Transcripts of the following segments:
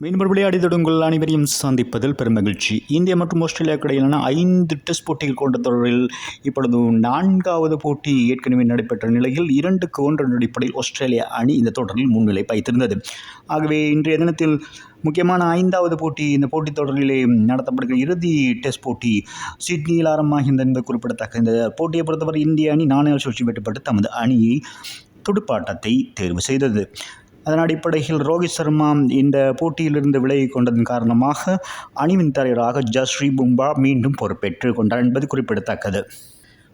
மீண்டும் விளையாடி தொடங்குங்கள் அனைவரையும் சந்திப்பதில் பெருமகிழ்ச்சி. இந்தியா மற்றும் ஆஸ்திரேலியா இடையிலான 5 டெஸ்ட் போட்டிகள் கொண்ட தொடரில் இப்பொழுது 4வது போட்டி ஏற்கனவே நடைபெற்ற நிலையில் 2-1 அடிப்படையில் ஆஸ்திரேலியா அணி இந்த தொடரில் முன்னிலை வைத்திருந்தது. ஆகவே இன்றைய தினத்தில் முக்கியமான 5வது போட்டி இந்த போட்டித் தொடரிலே நடத்தப்படுகிற இறுதி டெஸ்ட் போட்டி சிட்னியில் ஆரம்பமாகின்றது என்பது குறிப்பிடத்தக்க. இந்த போட்டியை பொறுத்தவரை இந்திய அணி 4 சுழற்சி வெட்டப்பட்டு தமது அணியை துடுப்பாட்டத்தை தேர்வு செய்தது. அதன் அடிப்படையில் ரோஹித் சர்மா இந்த போட்டியிலிருந்து விலகிக் கொண்டதன் காரணமாக அணிவின் தலைவராக ஜஸ்ரீ பும்ரா மீண்டும் பொறுப்பேற்றுக் கொண்டார் என்பது குறிப்பிடத்தக்கது.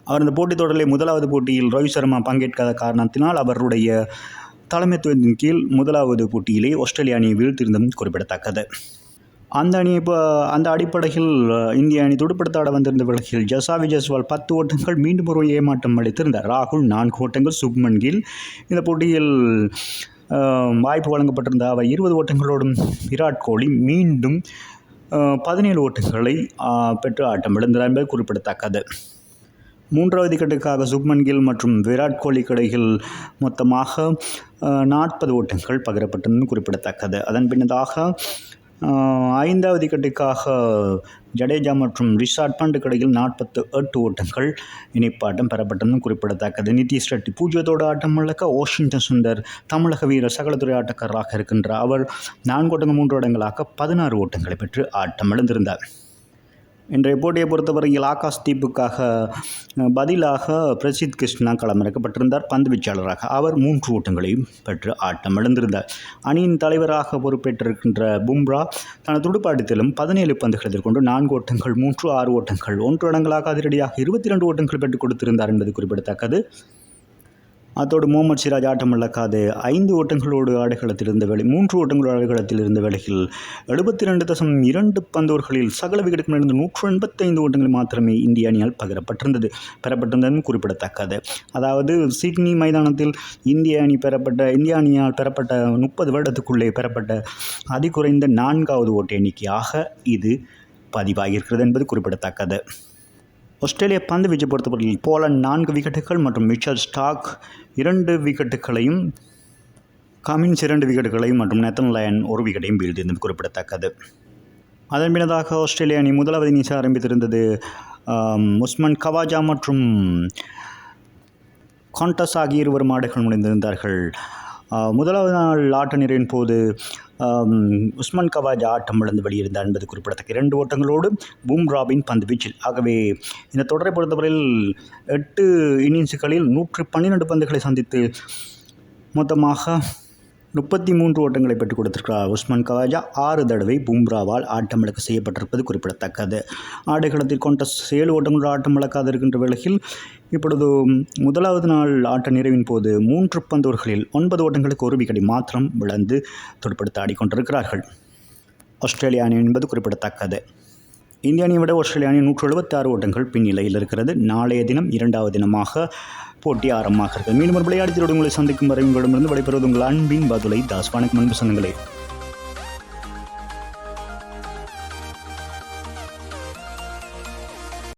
அவர் இந்த போட்டித் தொடரில் முதலாவது போட்டியில் ரோஹித் சர்மா பங்கேற்காத காரணத்தினால் அவருடைய தலைமைத்துவத்தின் கீழ் முதலாவது போட்டியிலே ஆஸ்திரேலிய அணியை வீழ்த்தியிருந்ததும் குறிப்பிடத்தக்கது. அந்த அடிப்படையில் இந்திய அணி துடுப்படுத்தாட வந்திருந்த வேளையில் ஜசாவி ஜஸ்வால் 10 ஓட்டங்கள் மீண்டும் ஒரு ஏமாற்றம் அளித்திருந்தார். ராகுல் 4 ஓட்டங்கள், சுப்மன் கில் இந்த போட்டியில் வாய்ப்பு வழங்கப்பட்டிருந்த அவர் 20 ஓட்டங்களோடும் விராட் கோலி மீண்டும் 17 ஓட்டங்களை பெற்று ஆட்டமிழந்தார் என்பது குறிப்பிடத்தக்கது. 3வது விக்கெட்டுக்காக சுப்மன் கில் மற்றும் விராட் கோலி இடையில் மொத்தமாக 40 ஓட்டங்கள் பகிரப்பட்டிருந்தது குறிப்பிடத்தக்கது. அதன் பின்னதாக 5வது விக்கெட்டுக்காக ஜடேஜா மற்றும் ரிஷாட் பண்ட் இடையில் 48 ஓட்டங்கள் இணைப்பாட்டம் பெறப்பட்டதும் குறிப்பிடத்தக்கது. நிதிஷ் ரெட்டி 0 ஆட்டம் இழக்க வாஷிங்டன் சுந்தர் தமிழக வீரர் சகலத்துறை ஆட்டக்காரராக இருக்கின்ற அவர் 4 ஓட்டங்கள் 3 இடங்களாக 16 ஓட்டங்களை பெற்று ஆட்டம் இழந்திருந்தார். இன்றைய போட்டியை பொறுத்தவரையில் ஆகாஷ் தீப்புக்காக பதிலாக பிரசித் கிருஷ்ணா களமிறக்கப்பட்டிருந்தார் பந்து வீச்சாளராக. அவர் 3 ஓட்டங்களையும் பெற்று ஆட்டம் இழந்திருந்தார். அணியின் தலைவராக பொறுப்பேற்றிருக்கின்ற பும்ரா தனது துடுப்பாட்டத்திலும் 17 பந்துகள் எதிர்கொண்டு 4 ஓட்டங்கள் 3, 6 ஓட்டங்கள் 1 இடங்களாக அதிரடியாக 22 ஓட்டங்கள் பெற்றுக் கொடுத்திருந்தார் என்பது குறிப்பிடத்தக்கது. அத்தோடு முகமது சிராஜ் ஆட்டம் இழக்காது 5 ஓட்டங்களோடு ஆடுகளத்தில் இருந்த வேளை 3 ஓட்டங்களோடு ஆடுகளத்தில் இருந்த வேளையில் 72.2 பந்தோர்களில் சகல விக்கெட்டுகளிலிருந்து 185 ஓட்டங்கள் மாத்திரமே இந்திய அணியால் பெறப்பட்டிருந்ததும் குறிப்பிடத்தக்கது. அதாவது சிட்னி மைதானத்தில் இந்திய அணியால் பெறப்பட்ட 30 வருடத்துக்குள்ளே பெறப்பட்ட அதிகுறைந்த 4வது ஓட்ட எண்ணிக்கையாக இது பதிவாகியிருக்கிறது என்பது குறிப்பிடத்தக்கது. ஆஸ்திரேலிய பந்து வீச்சு பொறுத்தவரையில் போலண்ட் 4 விக்கெட்டுகள் மற்றும் மிச்சல் ஸ்டார்க் 2 விக்கெட்டுகளையும் கமின்ஸ் 2 விக்கெட்டுகளையும் மற்றும் நேத்தன் லயன் 1 விக்கெட்டையும் வீழ்த்தியிருந்தது குறிப்பிடத்தக்கது. அதன் பின்னதாக ஆஸ்திரேலிய அணி முதலாவது இன்னிங்ஸ் ஆரம்பித்திருந்தது. உஸ்மான் கவாஜா மற்றும் கான்டஸ் ஆகிய இருவரும் ஆடுகள் முடிந்திருந்தார்கள். முதலாவது நாள் ஆட்ட நிறைவின் போது உஸ்மான் கவாஜா ஆட்டம் இழந்து வெளியிருந்தார் என்பது குறிப்பிடத்தக்க. 2 ஓட்டங்களோடு பும்ராவின் பந்து வீச்சில். ஆகவே இந்த தொடரை பொறுத்தவரையில் 8 இன்னிங்ஸுகளில் 112 பந்துகளை சந்தித்து மொத்தமாக 33 ஓட்டங்களை பெற்றுக் கொடுத்திருக்கிறார் உஸ்மான் கவாஜா. 6 தடவை பும்ராவால் ஆட்டமிழக்க செய்யப்பட்டிருப்பது குறிப்பிடத்தக்கது. ஆடுகளத்தில் கான்டஸ் 7 ஓட்டங்களோடு ஆட்டம் இழக்காது இருக்கின்ற வேளையில் இப்பொழுது முதலாவது நாள் ஆட்ட நிறைவின் போது 3 பந்தோர்களில் 9 ஓட்டங்களுக்கு 1 விக்கெட்டை மாத்திரம் இழந்து துடுப்படுத்த ஆடிக்கொண்டிருக்கிறார்கள் ஆஸ்திரேலிய அணி என்பது குறிப்பிடத்தக்கது. இந்திய அணியை விட ஆஸ்திரேலிய அணி 176 ஓட்டங்கள் பின்னிலையில் இருக்கிறது. நாளைய தினம் 2வது தினமாக போட்டி ஆரம்பமாக இருக்கிறது. மீண்டும் ஒரு விளையாட்டு உங்களை சந்திக்கும் வரை உங்களிடமிருந்து விடைபெறுவது உங்கள் அன்பின் பதுலை தாஸ். வணக்கம் அன்பு சொந்தங்களே.